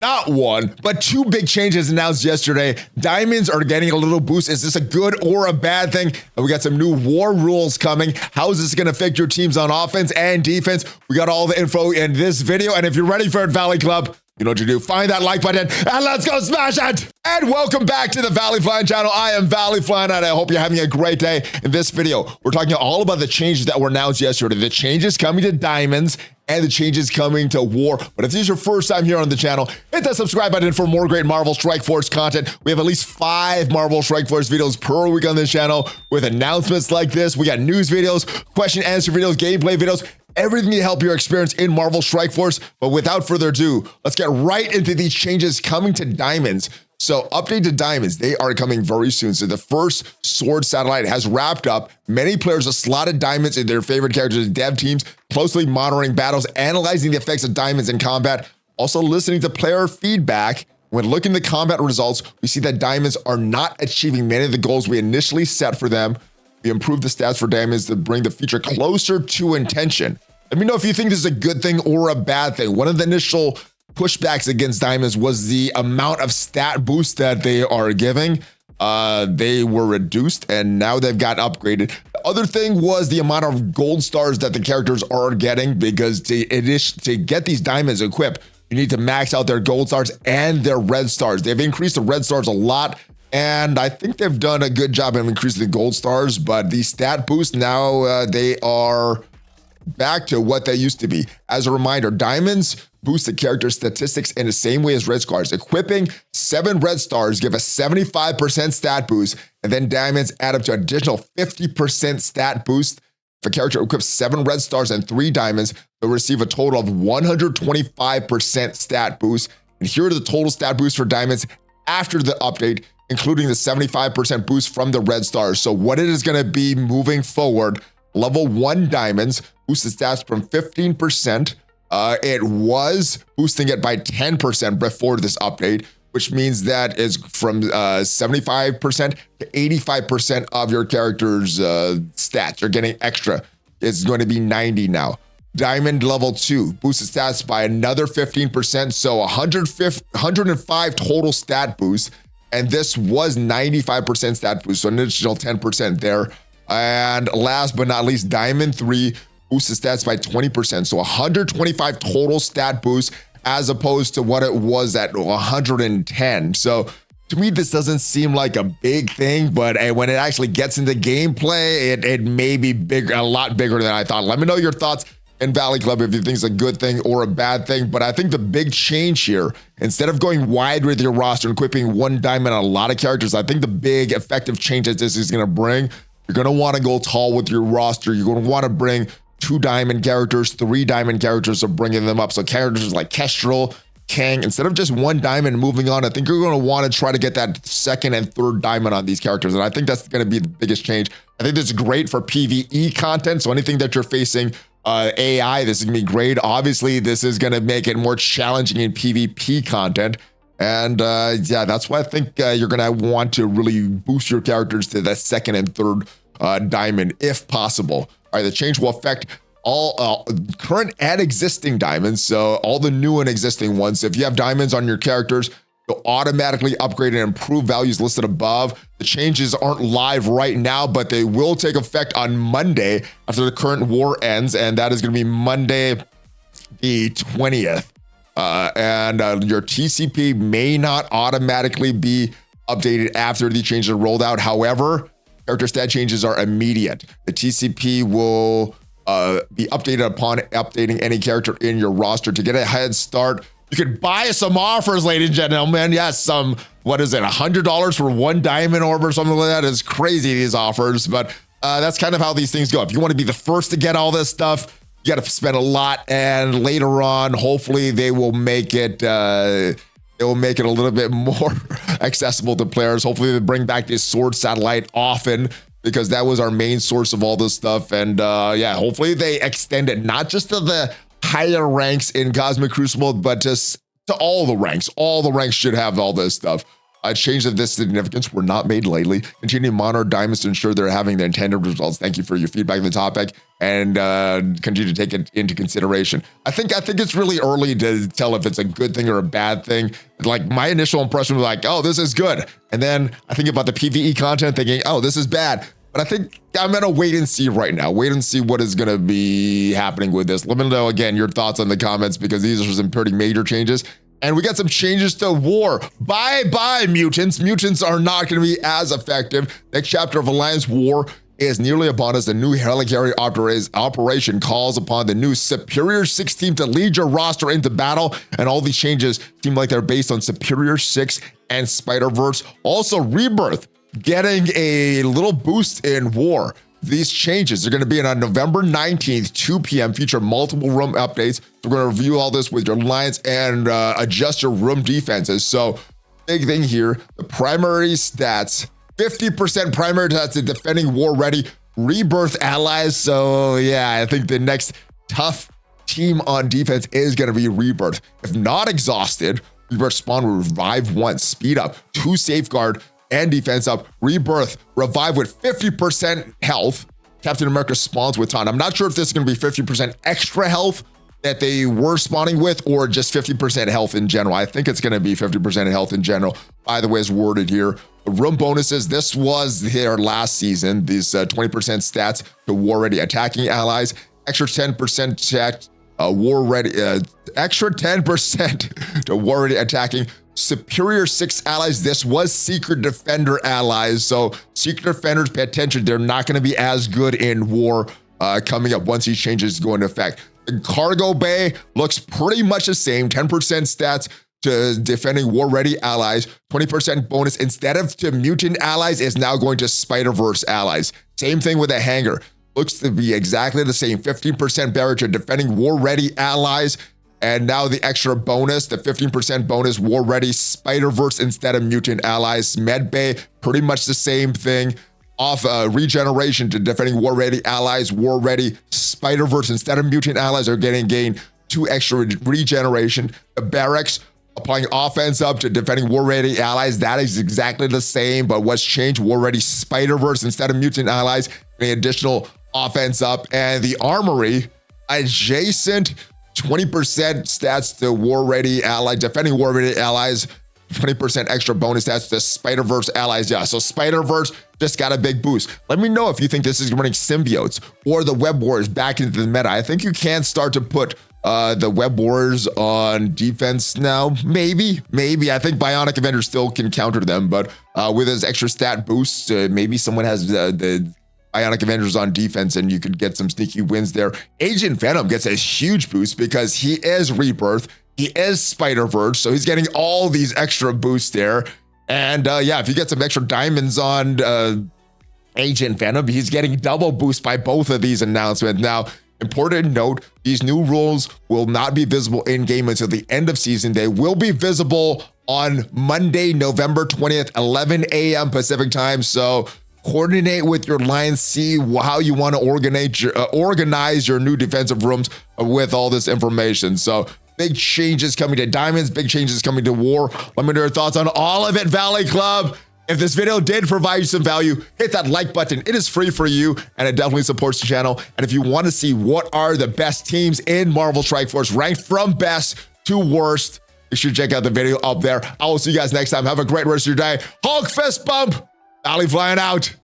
Not one, but two big changes announced yesterday. Diamonds are getting a little boost. Is this a good or a bad thing? And we got some new war rules coming. How is this going to affect your teams on offense and defense? We got all the info in this video. And if you're ready for it, Valley Club, you know what to do. Find that like button and let's go smash it. And welcome back to the ValleyFlyin channel. I am ValleyFlyin and I hope you're having a great day. In this video, we're talking all about the changes that were announced yesterday. The changes coming to diamonds and the changes coming to war. But if this is your first time here on the channel, hit that subscribe button for more great Marvel Strike Force content. We have at least 5 Marvel Strike Force videos per week on this channel with announcements like this. We got news videos, question answer videos, gameplay videos, everything to help your experience in Marvel Strike Force. But without further ado, let's get right into these changes coming to diamonds. So update to diamonds, they are coming very soon. So the first sword satellite has wrapped up. Many players have slotted diamonds in their favorite characters and dev teams, closely monitoring battles, analyzing the effects of diamonds in combat, also listening to player feedback. When looking at the combat results, we see that diamonds are not achieving many of the goals we initially set for them. We improved the stats for diamonds to bring the feature closer to intention. Let me know if you think this is a good thing or a bad thing. One of the initial pushbacks against diamonds was the amount of stat boost that they are giving. They were reduced and now they've got upgraded. The other thing was the amount of gold stars that the characters are getting, because to get these diamonds equipped, you need to max out their gold stars and their red stars. They've increased the red stars a lot, and I think they've done a good job of increasing the gold stars, but the stat boost now, they are back to what they used to be. As a reminder, diamonds boost the character statistics in the same way as red stars. Equipping 7 red stars give a 75% stat boost, and then diamonds add up to an additional 50% stat boost. If a character equips 7 red stars and 3 diamonds, they'll receive a total of 125% stat boost. And here are the total stat boosts for diamonds after the update, including the 75% boost from the red stars. So what it is going to be moving forward: level 1 diamonds boost the stats from 15%. It was boosting it by 10% before this update, which means that is from 75% to 85% of your character's stats. You're getting extra. It's going to be 90 now. Diamond level 2 boosts the stats by another 15%, so 105 total stat boost. And this was 95% stat boost, so an additional 10% there. And last but not least, Diamond 3 boosts the stats by 20%, so 125 total stat boost as opposed to what it was at 110. So to me, this doesn't seem like a big thing, but when it actually gets into gameplay, it may be bigger, a lot bigger than I thought. Let me know your thoughts in Valley Club if you think it's a good thing or a bad thing. But I think the big change here, instead of going wide with your roster and equipping 1 diamond on a lot of characters, I think the big effective change that this is going to bring, you're going to want to go tall with your roster. You're going to want to bring 2 diamond characters, 3 diamond characters, of bringing them up. So characters like Kestrel, Kang, instead of just 1 diamond and moving on, I think you're going to want to try to get that 2nd and 3rd diamond on these characters. And I think that's going to be the biggest change. I think this is great for PvE content. So anything that you're facing AI, this is going to be great. Obviously, this is going to make it more challenging in PvP content. And yeah, that's why I think you're going to want to really boost your characters to the 2nd and 3rd diamond if possible. All right, the change will affect all current and existing diamonds, so all the new and existing ones. So if you have diamonds on your characters, you'll automatically upgrade and improve values listed above. The changes aren't live right now, but they will take effect on Monday after the current war ends, and that is going to be Monday the 20th. And your TCP may not automatically be updated after the changes are rolled out. However, character stat changes are immediate. The TCP will be updated upon updating any character in your roster. To get a head start, you could buy some offers, ladies and gentlemen. Yes, some, what is it, $100 for 1 diamond orb or something like that? It's crazy, these offers, but that's kind of how these things go. If you want to be the first to get all this stuff, you got to spend a lot, and later on, hopefully they will make it a little bit more accessible to players. Hopefully they bring back this sword satellite often, because that was our main source of all this stuff. And yeah, hopefully they extend it not just to the higher ranks in Cosmic Crucible, but just to all the ranks. All the ranks should have all this stuff. Changes of this significance were not made lightly. Continue to monitor diamonds to ensure they're having the intended results. Thank you for your feedback on the topic, and continue to take it into consideration. I think it's really early to tell if it's a good thing or a bad thing. Like, my initial impression was like, oh, this is good. And then I think about the PvE content thinking, oh, this is bad. But I think I'm going to wait and see right now. Wait and see what is going to be happening with this. Let me know, again, your thoughts in the comments, because these are some pretty major changes. And we got some changes to war. Bye-bye, mutants. Mutants are not going to be as effective. Next chapter of Alliance War is nearly upon us. The new Helicarrier operation calls upon the new Superior 6 team to lead your roster into battle. And all these changes seem like they're based on Superior 6 and Spider-Verse. Also, Rebirth getting a little boost in war. These changes are going to be on November 19th, 2 p.m., feature multiple room updates. So we're going to review all this with your alliance and adjust your room defenses. So big thing here, the primary stats, 50% primary stats to defending war ready Rebirth allies. So yeah, I think the next tough team on defense is going to be Rebirth. If not exhausted, Rebirth spawn will revive 1, speed up, 2 safeguard, and defense up. Rebirth, revive with 50% health. Captain America spawns with time. I'm not sure if this is going to be 50% extra health that they were spawning with, or just 50% health in general. I think it's going to be 50% health in general. By the way, it's worded here. The room bonuses, this was here last season. These 20% stats to war ready attacking allies. Extra 10% check, war ready, extra 10% to war ready attacking Superior 6 allies. This was Secret Defender allies. So Secret Defenders, pay attention. They're not going to be as good in war coming up once these changes go into effect. The cargo bay looks pretty much the same. 10% stats to defending war-ready allies. 20% bonus instead of to mutant allies is now going to Spider-Verse allies. Same thing with the hangar. Looks to be exactly the same. 15% barrier to defending war-ready allies. And now the extra bonus, the 15% bonus, war-ready Spider-Verse instead of mutant allies. Med Bay, pretty much the same thing. Off regeneration to defending war-ready allies. War-ready Spider-Verse instead of mutant allies are getting gained 2 extra regeneration. The barracks, applying offense up to defending war-ready allies. That is exactly the same, but what's changed? War-ready Spider-Verse instead of mutant allies. Getting additional offense up. And the armory, adjacent 20% stats to war-ready ally, defending war-ready allies, 20% extra bonus stats to Spider-Verse allies. Yeah, so Spider-Verse just got a big boost. Let me know if you think this is running symbiotes or the Web Warriors back into the meta. I think you can start to put the Web Warriors on defense now. Maybe. I think Bionic Avengers still can counter them, but with his extra stat boosts, maybe someone has the Bionic Avengers on defense and you could get some sneaky wins there. Agent Venom gets a huge boost because he is Rebirth. He is Spider-Verse, so he's getting all these extra boosts there. And yeah, if you get some extra diamonds on Agent Venom, he's getting double boost by both of these announcements. Now, important note, these new rules will not be visible in-game until the end of season. They will be visible on Monday, November 20th, 11 a.m. Pacific time. So coordinate with your lines, see how you want to organize your new defensive rooms with all this information. So big changes coming to diamonds, big changes coming to war. Let me know your thoughts on all of it, Valley Club. If this video did provide you some value, hit that like button. It is free for you, and it definitely supports the channel. And if you want to see what are the best teams in Marvel Strike Force, ranked from best to worst, you should check out the video up there. I will see you guys next time. Have a great rest of your day. Hulk fist bump. ValleyFlyin out.